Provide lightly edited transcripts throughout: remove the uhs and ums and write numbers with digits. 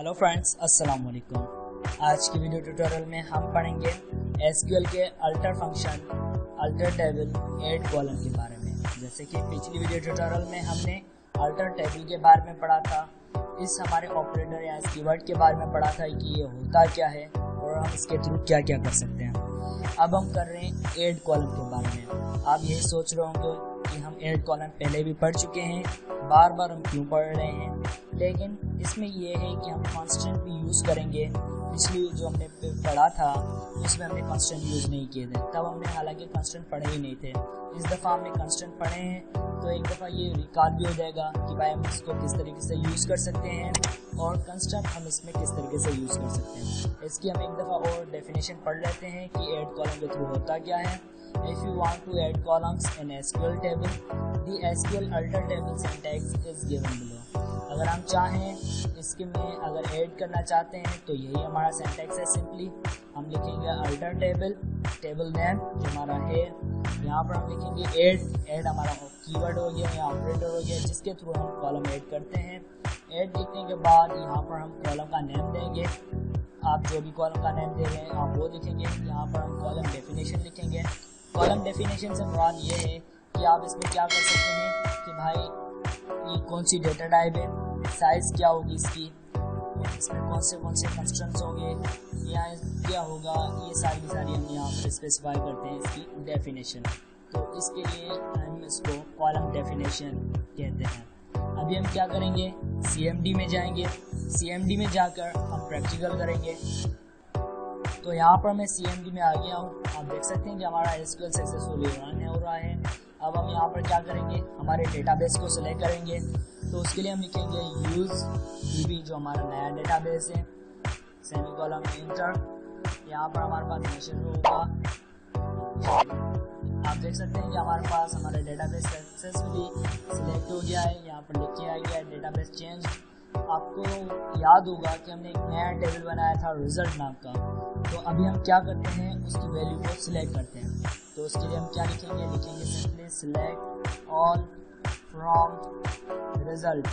Hello friends, अस्सलाम वालेकुम। आज की वीडियो ट्यूटोरियल में हम पढ़ेंगे SQL के alter function, alter table, add column के बारे में। जैसे कि पिछली वीडियो ट्यूटोरियल में हमने अल्टर टेबल के बारे में पढ़ा था, इस हमारे ऑपरेटर या इस कीवर्ड के बारे में पढ़ा था कि ये होता क्या है और हम इसके थ्रू क्या क्या कर सकते हैं। अब हम कर रहे हैं ऐड कॉलम के बारे में। आप यही सोच रहे होंगे कि हम ऐड कॉलम पहले भी पढ़ चुके हैं, बार बार हम क्यों पढ़ रहे हैं, लेकिन इसमें ये है कि हम कंस्ट्रेंट भी यूज़ करेंगे। इसलिए जो हमने पढ़ा था उसमें हमने कंस्ट्रेंट यूज़ नहीं किए थे, तब हमने हालांकि कंस्ट्रेंट पढ़े ही नहीं थे। इस दफ़ा हमने कंस्ट्रेंट पढ़े हैं तो एक दफ़ा ये रिकॉल भी हो जाएगा कि भाई हम इसको किस तरीके से यूज़ कर सकते हैं और कंस्ट्रेंट हम इसमें किस तरीके से यूज़ कर सकते हैं। इसकी हम एक दफ़ा और डेफिनेशन पढ़ लेते हैं कि ऐड कॉलम के थ्रू होता क्या है। If you want to add columns in SQL table, the SQL alter table syntax is given below. अगर हम चाहें इसके में अगर ऐड करना चाहते हैं तो यही हमारा सिंटैक्स है। सिंपली हम लिखेंगे अल्टर टेबल, टेबल नेम जो हमारा है, यहाँ पर हम लिखेंगे ऐड हमारा कीवर्ड हो गया या ऑपरेटर हो गया जिसके थ्रू हम कॉलम ऐड करते हैं। ऐड लिखने के बाद यहाँ पर हम कॉलम का नेम देंगे। आप जो भी कॉलम का नेम दे रहे हैं आप वो लिखेंगे। यहाँ पर हम कॉलम डेफिनेशन लिखेंगे। कॉलम डेफिनेशन से मुराद ये है कि आप इसमें क्या कर सकते हैं कि भाई ये कौन सी डेटा टाइप है, साइज़ क्या होगी इसकी, इसमें कौन से कंस्ट्रेंट्स होंगे या क्या होगा, ये सारी हम यहाँ पर स्पेसिफाई करते हैं इसकी डेफिनेशन। तो इसके लिए हम इसको कॉलम डेफिनेशन कहते हैं। अभी हम क्या करेंगे, CMD में जाएंगे। CMD में जाकर हम प्रैक्टिकल करेंगे। तो यहाँ पर मैं CMD में आ गया हूँ। आप देख सकते हैं कि हमारा SQL सक्सेसफुली रन हो रहा है। अब हम यहाँ पर क्या करेंगे, हमारे डेटाबेस को सिलेक्ट करेंगे। तो उसके लिए हम लिखेंगे यूज़ DB जो हमारा नया डेटाबेस है, सेमीकोलन इंटर। यहाँ पर हमारे पास मैसेज होगा। आप देख सकते हैं कि हमारे पास हमारा डेटाबेस सक्सेसफुली सिलेक्ट हो गया है। यहाँ पर लिख के आ गया है डेटाबेस चेंज। आपको याद होगा कि हमने एक नया टेबल बनाया था रिजल्ट नाम का। तो अभी हम क्या करते हैं, उसकी वैल्यू को सिलेक्ट करते हैं। तो उसके लिए हम क्या लिखेंगे simply select all from result,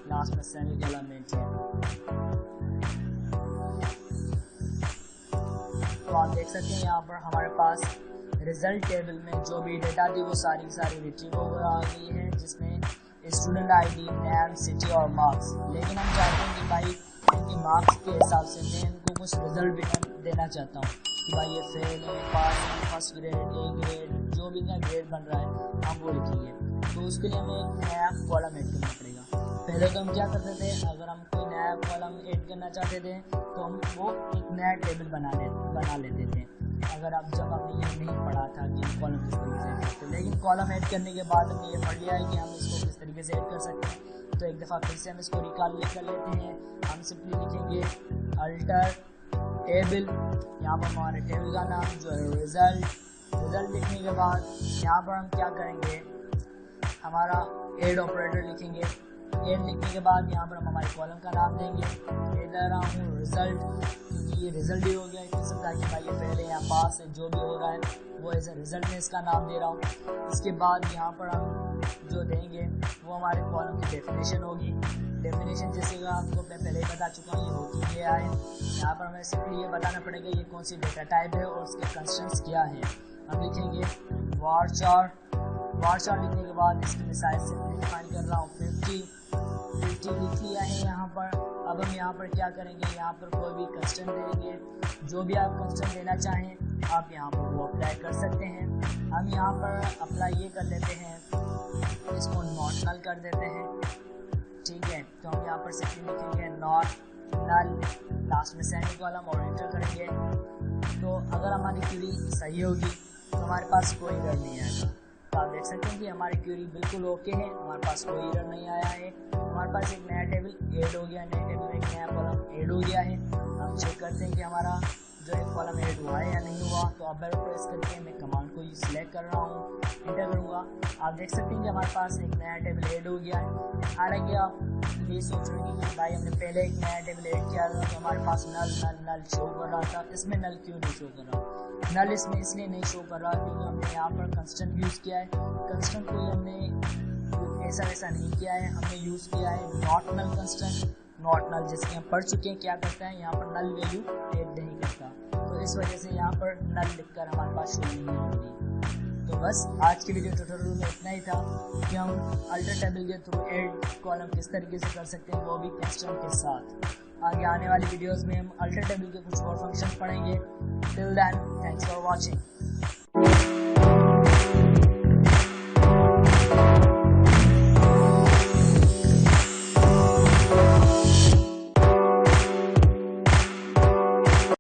last में सेमीकोलन मेंटेन। तो आप देख सकते हैं यहाँ पर हमारे पास रिजल्ट टेबल में जो भी डेटा थी वो सारी रिट्रीव हो गई है, जिसमें स्टूडेंट ID, नेम, सिटी और मार्क्स। लेकिन हम चाहते हैं कि भाई इनके मार्क्स के हिसाब से मैं इनको कुछ रिजल्ट भी देना चाहता हूँ कि भाई ये फेल है, पास है, फर्स्ट ग्रेड, A ग्रेड, जो भी इनका ग्रेड बन रहा है हम वो लिखेंगे। तो उसके लिए हमें एक नया कॉलम ऐड करना पड़ेगा। पहले तो हम क्या करते थे, अगर हम कोई नया कॉलम ऐड करना चाहते थे तो हम वो एक नया टेबल बना लेते थे। अगर आप जब हमने ये नहीं पढ़ा था कि कॉलम किस तरीके से ऐड करते, लेकिन कॉलम ऐड करने के बाद हमने ये पढ़ लिया है कि हम इसको किस तरीके से ऐड कर सकते हैं। तो एक दफ़ा फिर से हम इसको रिकॉल कर लेते हैं। हम सिंपली लिखेंगे अल्टर टेबल, यहाँ पर हमारे टेबल का नाम जो है रिजल्ट लिखने के बाद यहाँ पर हम क्या करेंगे, हमारा ऐड ऑपरेटर लिखेंगे। ऐड लिखने के बाद यहाँ पर हम हमारे कॉलम का नाम देंगे। दे रहा हूँ रिजल्ट, क्योंकि ये रिजल्ट भी हो गया एक किस्म का कि भाई ये पहले यहाँ पास है, जो भी हो रहा है वो एज ए रिजल्ट में इसका नाम दे रहा हूँ। इसके बाद यहाँ पर हम जो देंगे वो हमारे कॉलम की डेफिनेशन होगी। डेफिनेशन जैसे आपको मैं पहले ही बता चुका हूँ, ये होती क्या है। यहाँ पर हमें सिर्फ ये बताना पड़ेगा ये कौन सी डेटा टाइप है और उसके कंस्ट्रेंट्स क्या है। हम लिखेंगे वारचार लिखने के बाद इसकी मैं साइज से डिफाइन कर रहा हूँ 50 लिख लिया है यहाँ पर। अब हम यहाँ पर क्या करेंगे, यहाँ पर कोई भी कंस्ट्रेंट देंगे, जो भी आप कंस्ट्रेंट देना चाहें आप यहाँ पर वो अप्लाई कर सकते हैं। हम यहाँ पर अप्लाई ये कर लेते हैं, इसको नॉट नल कर देते हैं, ठीक है। तो हम यहाँ पर सिंपली लिखेंगे नॉट नल, लास्ट में सेमीकोलन और एंटर करेंगे। तो अगर हमारी क्वेरी सही होगी तो हमारे पास कोई एरर नहीं आएगा। तो आप देख सकते हैं कि हमारी क्वेरी बिल्कुल ओके है, हमारे पास कोई एरर नहीं आया है। हमारे पास एक नया टेबल ऐड हो गया, नए टेबल में एक नया कॉलम ऐड हो गया है। हम चेक करते हैं कि हमारा जो एक कॉलम ऐड हुआ है या नहीं हुआ। तो अब प्रेस करके मैं कमांड को सिलेक्ट कर रहा हूँ, एंटर करूँगा। आप देख सकते हैं कि हमारे पास एक नया टेबल ऐड हो गया है। हालांकि आप ये सोच रहे हैं कि भाई हमने पहले एक नया टेबल ऐड किया था तो हमारे पास नल शो कर रहा था, इसमें नल क्यों नहीं शो कर रहा। नल इसमें इसलिए नहीं शो कर रहा क्योंकि हमने यहाँ पर कंस्ट्रेंट यूज़ किया है। कंस्ट्रेंट को हमने ऐसा वैसा नहीं किया है, हमने यूज़ किया है not null constraint. Not null, जैसे हम पढ़ चुके हैं क्या करता है यहाँ पर नल वैल्यू एड नहीं करता, तो इस वजह से यहाँ पर नल लिखकर हमारे पास शो नहीं होगी। तो बस आज की वीडियो ट्यूटोरियल में इतना ही था कि हम अल्टर टेबल के थ्रू एड कॉलम किस तरीके से कर सकते हैं, वो भी कंस्ट्रेंट के साथ। आगे आने वाली वीडियोस में हम अल्टर टेबल के कुछ और फंक्शन पढ़ेंगे। Till then, thanks for watching.